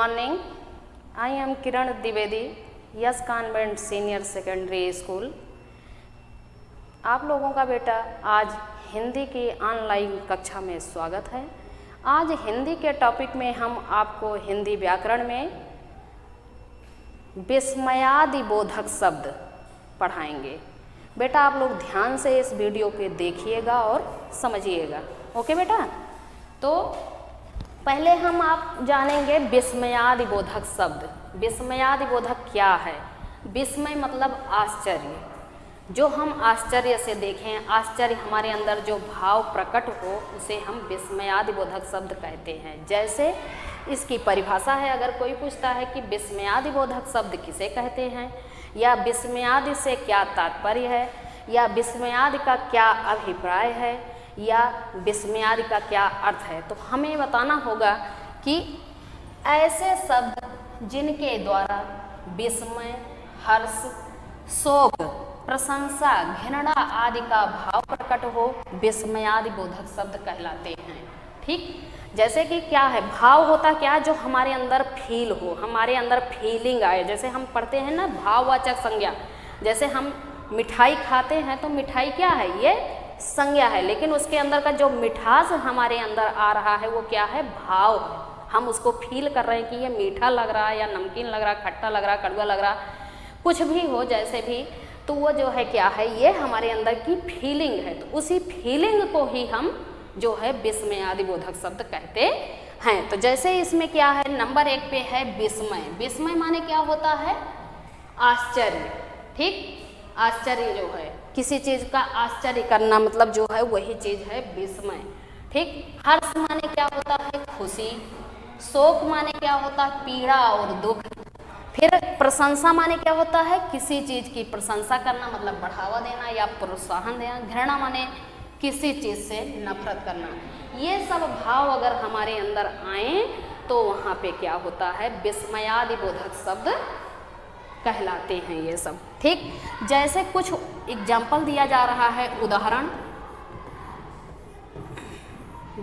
morning. I am Kiran Dwivedi, yes convent senior secondary school. आप लोगों का बेटा आज हिंदी की ऑनलाइन कक्षा में स्वागत है। आज हिंदी के टॉपिक में हम आपको हिंदी व्याकरण में विस्मयादिबोधक शब्द पढ़ाएंगे। बेटा आप लोग ध्यान से इस वीडियो के देखिएगा और समझिएगा। ओके बेटा, तो पहले हम आप जानेंगे विस्मयादिबोधक शब्द। विस्मयादिबोधक क्या है? विस्मय मतलब आश्चर्य, जो हम आश्चर्य से देखें, आश्चर्य हमारे अंदर जो भाव प्रकट हो उसे हम विस्मयादिबोधक शब्द कहते हैं। जैसे इसकी परिभाषा है, अगर कोई पूछता है कि विस्मयादिबोधक शब्द किसे कहते हैं, या विस्मयादि से क्या तात्पर्य है, या विस्मयादि का क्या अभिप्राय है, या विस्मयादि का क्या अर्थ है, तो हमें बताना होगा कि ऐसे शब्द जिनके द्वारा विस्मय, हर्ष, शोक, प्रशंसा, घृणा आदि का भाव प्रकट हो, विस्मयादिबोधक शब्द कहलाते हैं। ठीक, जैसे कि क्या है, भाव होता क्या, जो हमारे अंदर फील हो, हमारे अंदर फीलिंग आए। जैसे हम पढ़ते हैं ना भाववाचक संज्ञा, जैसे हम मिठाई खाते हैं तो मिठाई क्या है, ये संज्ञा है, लेकिन उसके अंदर का जो मिठास हमारे अंदर आ रहा है वो क्या है, भाव है। हम उसको फील कर रहे हैं कि ये मीठा लग रहा है या नमकीन लग रहा है, खट्टा लग रहा है, कड़वा लग रहा है, कुछ भी हो जैसे भी, तो वो जो है क्या है, ये हमारे अंदर की फीलिंग है। तो उसी फीलिंग को ही हम जो है विस्मयादिबोधक शब्द कहते हैं। तो जैसे इसमें क्या है, नंबर 1 पे है विस्मय। विस्मय माने क्या होता है, आश्चर्य। ठीक, आश्चर्य जो है किसी चीज का आश्चर्य करना, मतलब जो है वही चीज है विस्मय। ठीक, हर्ष माने क्या होता है, खुशी। शोक माने क्या होता है, पीड़ा और दुख। फिर प्रशंसा माने क्या होता है, किसी चीज की प्रशंसा करना, मतलब बढ़ावा देना या प्रोत्साहन देना। घृणा माने किसी चीज से नफरत करना। ये सब भाव अगर हमारे अंदर आए तो वहाँ पे क्या होता है, विस्मयादिबोधक शब्द कहलाते हैं ये सब। ठीक, जैसे कुछ एग्जाम्पल दिया जा रहा है, उदाहरण।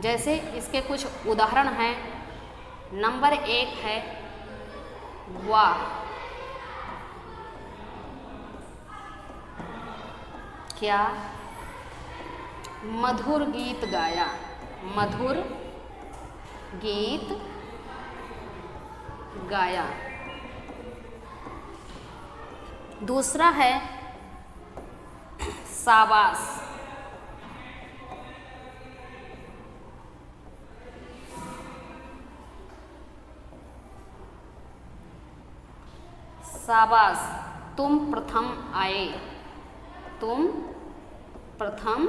जैसे इसके कुछ उदाहरण हैं। नंबर 1 है वाह। क्या? मधुर गीत गाया, मधुर गीत गाया। दूसरा है शाबाश। शाबाश, तुम प्रथम आए, तुम प्रथम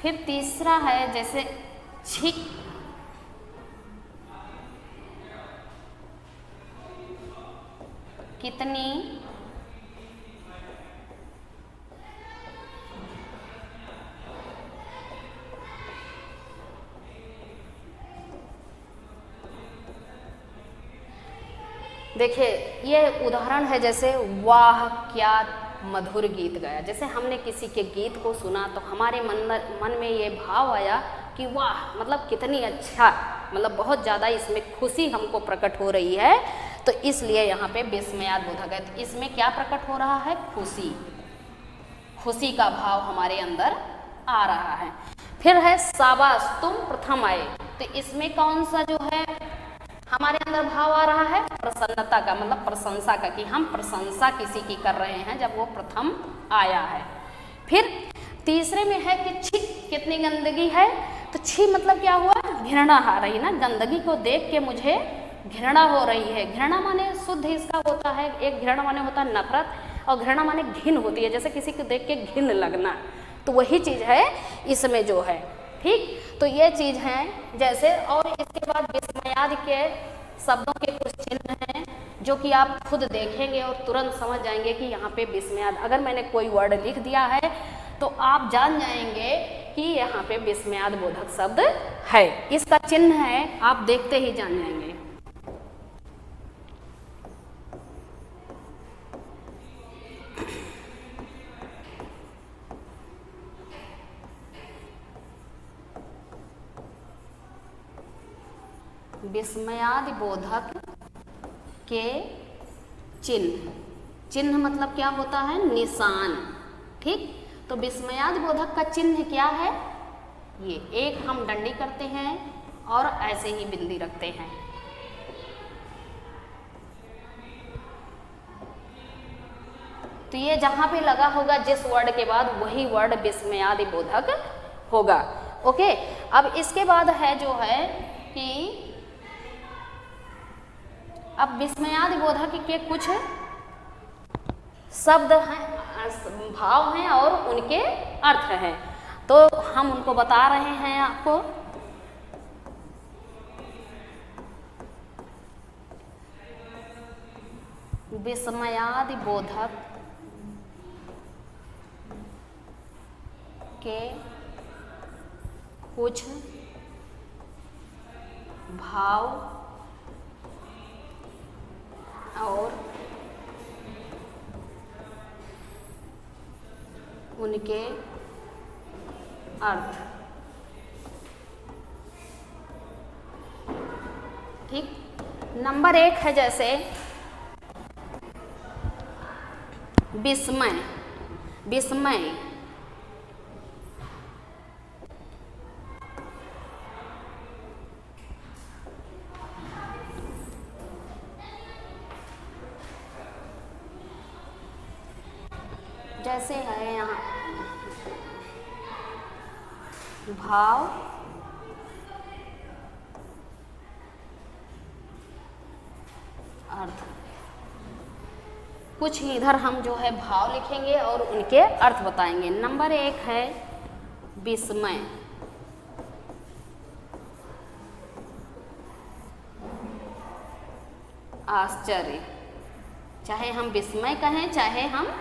फिर तीसरा है जैसे छी। कितनी देखिए ये उदाहरण है। जैसे वाह क्या मधुर गीत गाया। जैसे हमने किसी के गीत को सुना तो हमारे मन में ये भाव आया कि वाह, मतलब कितनी अच्छा, मतलब बहुत ज़्यादा इसमें खुशी हमको प्रकट हो रही है, तो इसलिए यहाँ पे विस्मयादिबोधक है। तो इसमें क्या प्रकट हो रहा है, खुशी, खुशी का भाव हमारे अंदर आ रहा है। फिर है शाबाश, तुम प्रथम आए। तो इसमें कौन सा जो है हमारे अंदर भाव आ रहा है, प्रसन्नता का, मतलब प्रशंसा का, कि हम प्रशंसा किसी की कर रहे हैं जब वो प्रथम आया है। फिर तीसरे में है कि छी, कितनी गंदगी है। तो छी मतलब क्या हुआ, घृणा आ रही ना, गंदगी को देख के मुझे घृणा हो रही है। घृणा माने शुद्ध इसका होता है, एक घृणा माने होता है नफरत, और घृणा माने घिन होती है, जैसे किसी को देख के घिन लगना, तो वही चीज है इसमें जो है। ठीक, तो ये चीज है जैसे। और इसके बाद विस्मयादि के शब्दों के कुछ चिन्ह हैं जो कि आप खुद देखेंगे और तुरंत समझ जाएंगे कि यहाँ पे विस्मयादि, अगर मैंने कोई वर्ड लिख दिया है तो आप जान जाएंगे कि यहाँ पे विस्मयादिबोधक शब्द है। इसका चिन्ह है, आप देखते ही जान जाएंगे। विस्मयादि बोधक के चिन्ह। चिन्ह मतलब क्या होता है? निशान। ठीक, तो विस्मयादि बोधक का चिन्ह क्या है? ये एक हम डंडी करते हैं और ऐसे ही बिंदी रखते हैं। तो ये जहां पे लगा होगा जिस वर्ड के बाद, वही वर्ड विस्मयादि बोधक होगा। ओके, अब इसके बाद है जो है कि अब विस्मयादि बोधक के कुछ शब्द हैं, भाव हैं और उनके अर्थ हैं, तो हम उनको बता रहे हैं आपको। विस्मयादि बोधक के कुछ भाव और उनके अर्थ। ठीक, नंबर 1 है जैसे विस्मय। विस्मय जैसे है यहाँ भाव अर्थ। कुछ इधर हम जो है भाव लिखेंगे और उनके अर्थ बताएंगे। नंबर 1 है विस्मय। आश्चर्य, चाहे हम विस्मय कहें चाहे हम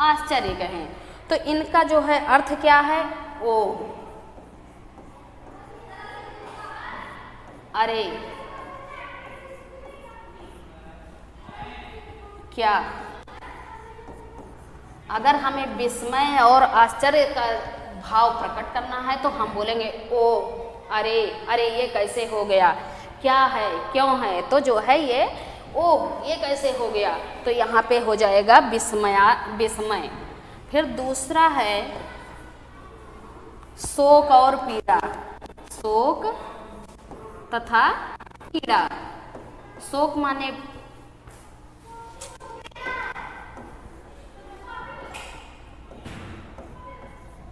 आश्चर्य कहें, तो इनका जो है अर्थ क्या है? ओ, अरे, क्या। अगर हमें विस्मय और आश्चर्य का भाव प्रकट करना है तो हम बोलेंगे ओ, अरे, अरे ये कैसे हो गया, क्या है, क्यों है, तो जो है ये ओ, ये कैसे हो गया, तो यहाँ पे हो जाएगा विस्मय। फिर दूसरा है शोक और पीड़ा। शोक तथा पीड़ा। शोक माने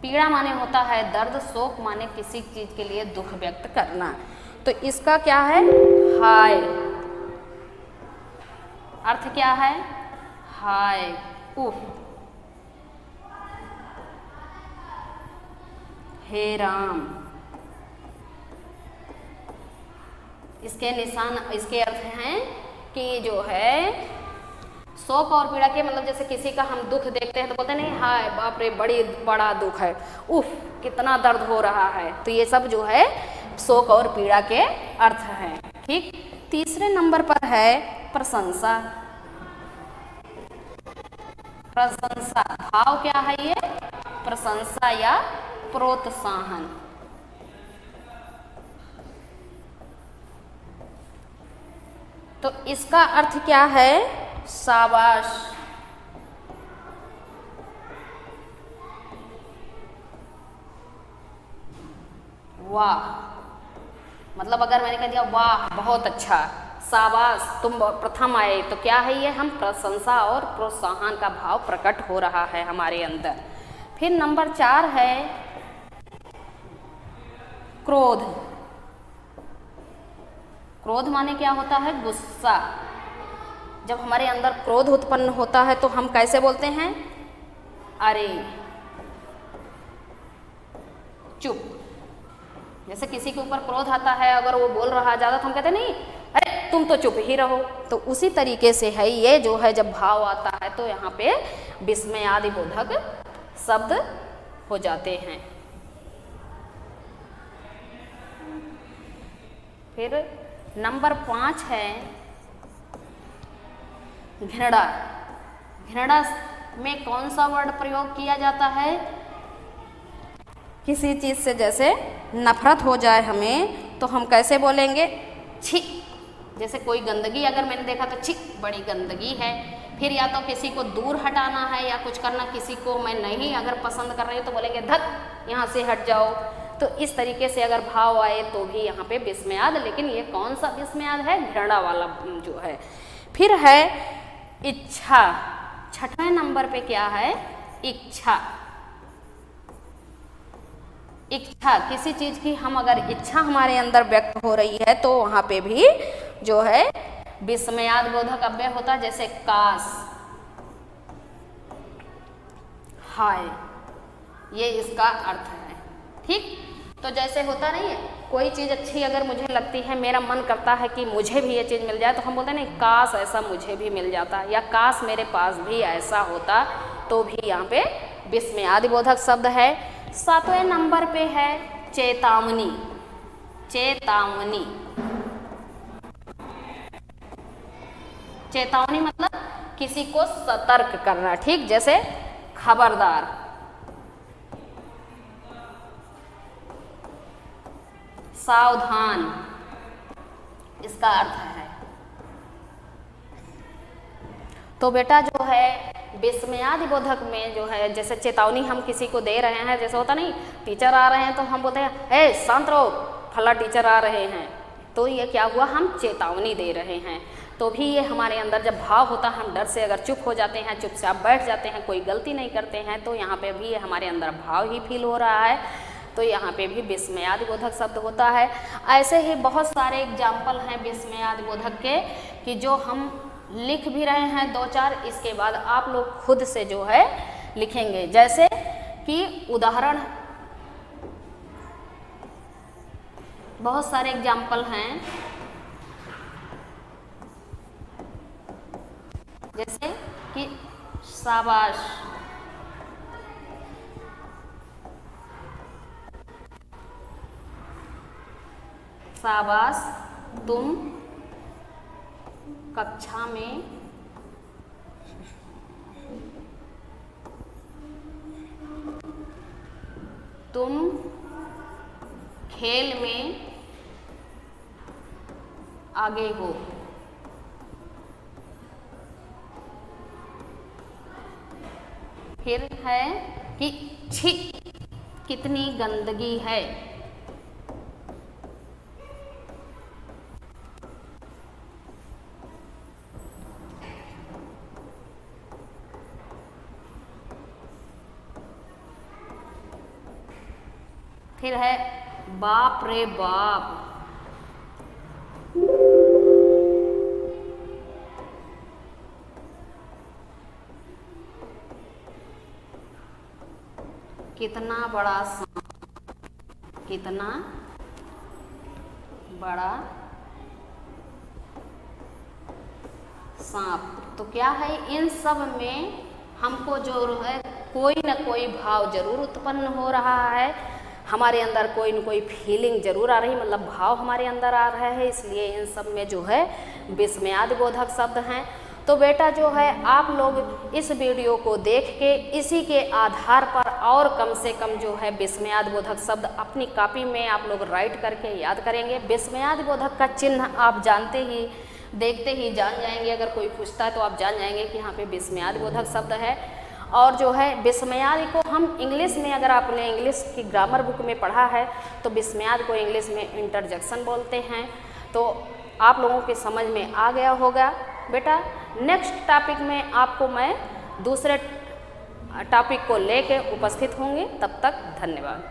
पीड़ा माने होता है दर्द, शोक माने किसी चीज के लिए दुख व्यक्त करना। तो इसका क्या है? हाय। अर्थ क्या है? हाय, उफ, हे राम। इसके निशान, इसके अर्थ हैं कि जो है शोक और पीड़ा के मतलब जैसे किसी का हम दुख देखते हैं तो बोलते नहीं हाय बाप रे बड़ा दुख है, उफ कितना दर्द हो रहा है, तो ये सब जो है शोक और पीड़ा के अर्थ हैं। ठीक, तीसरे नंबर पर है प्रशंसा। प्रशंसा भाव क्या है? ये प्रशंसा या प्रोत्साहन। तो इसका अर्थ क्या है? शाबाश, वाह। मतलब अगर मैंने कह दिया वाह बहुत अच्छा, शाबाश तुम प्रथम आए, तो क्या है ये? हम प्रशंसा और प्रोत्साहन का भाव प्रकट हो रहा है हमारे अंदर। फिर नंबर 4 है क्रोध। क्रोध माने क्या होता है? गुस्सा। जब हमारे अंदर क्रोध उत्पन्न होता है तो हम कैसे बोलते हैं? अरे, चुप। जैसे किसी के ऊपर क्रोध आता है, अगर वो बोल रहा ज़्यादा तो हम कहते नहीं अरे तुम तो चुप ही रहो। तो उसी तरीके से है ये जो है, जब भाव आता है तो यहाँ पे विस्मयादि बोधक शब्द हो जाते हैं। फिर नंबर 5 है घृणा। घृणा में कौन सा वर्ड प्रयोग किया जाता है? किसी चीज से जैसे नफरत हो जाए हमें तो हम कैसे बोलेंगे? छी। जैसे कोई गंदगी अगर मैंने देखा तो छी बड़ी गंदगी है, फिर या तो किसी को दूर हटाना है या कुछ करना, किसी को मैं नहीं अगर पसंद कर रही हूँ तो बोलेंगे धत यहाँ से हट जाओ। तो इस तरीके से अगर भाव आए तो भी यहाँ पे विस्मयाद, लेकिन ये कौन सा विस्मयाद है, घृणा वाला जो है। फिर है इच्छा, छठवें नंबर पे क्या है, इच्छा। इच्छा, किसी चीज की हम अगर इच्छा हमारे अंदर व्यक्त हो रही है तो वहां पे भी जो है विस्मयाद बोधक अव्यय होता है, जैसे काश, हाय, ये इसका अर्थ है। ठीक, तो जैसे होता नहीं है, कोई चीज़ अच्छी अगर मुझे लगती है, मेरा मन करता है कि मुझे भी ये चीज़ मिल जाए, तो हम बोलते हैं नहीं काश ऐसा मुझे भी मिल जाता, या काश मेरे पास भी ऐसा होता, तो भी यहाँ पे विस्मयादि बोधक शब्द है। सातवें नंबर पे है चेतावनी। चेतावनी, चेतावनी मतलब किसी को सतर्क करना। ठीक, जैसे खबरदार, सावधान, इसका अर्थ है। तो बेटा जो है विस्मयादि बोधक में जो है, जैसे चेतावनी हम किसी को दे रहे हैं, जैसे होता नहीं टीचर आ रहे हैं तो हम बोलते हैं हे शांत रहो, फला टीचर आ रहे हैं, तो ये क्या हुआ, हम चेतावनी दे रहे हैं। तो भी ये हमारे अंदर जब भाव होता है, हम डर से अगर चुप हो जाते हैं, चुपचाप बैठ जाते हैं, कोई गलती नहीं करते हैं, तो यहाँ पे भी हमारे अंदर भाव ही फील हो रहा है, तो यहाँ पे भी विस्मयादि बोधक शब्द होता है। ऐसे ही बहुत सारे एग्जाम्पल हैं विस्मयादि बोधक के कि जो हम लिख भी रहे हैं दो चार, इसके बाद आप लोग खुद से जो है लिखेंगे। जैसे कि उदाहरण, बहुत सारे एग्जाम्पल हैं, जैसे कि शाबाश, शाबाश तुम कक्षा में तुम खेल में आगे हो। फिर है कि छी कितनी गंदगी है। फिर है बाप रे बाप, कितना बड़ा सांप, कितना बड़ा सांप। तो क्या है, इन सब में हमको जो है कोई ना कोई भाव जरूर उत्पन्न हो रहा है, हमारे अंदर कोई न कोई फीलिंग जरूर आ रही, मतलब भाव हमारे अंदर आ रहा है, इसलिए इन सब में जो है विस्मयादि बोधक शब्द हैं। तो बेटा जो है आप लोग इस वीडियो को देख के इसी के आधार पर और कम से कम जो है विस्मयादि बोधक शब्द अपनी कॉपी में आप लोग राइट करके याद करेंगे। विस्मयादि बोधक का चिन्ह आप जानते ही, देखते ही जान जाएंगे, अगर कोई पूछता है तो आप जान जाएंगे कि यहाँ पे विस्मयादि बोधक शब्द है। और जो है विस्मयादि को हम इंग्लिश में, अगर आपने इंग्लिश की ग्रामर बुक में पढ़ा है तो विस्मयादि को इंग्लिश में इंटरजेक्शन बोलते हैं। तो आप लोगों के समझ में आ गया होगा। बेटा नेक्स्ट टॉपिक में आपको मैं दूसरे टॉपिक को लेके उपस्थित होंगे, तब तक धन्यवाद।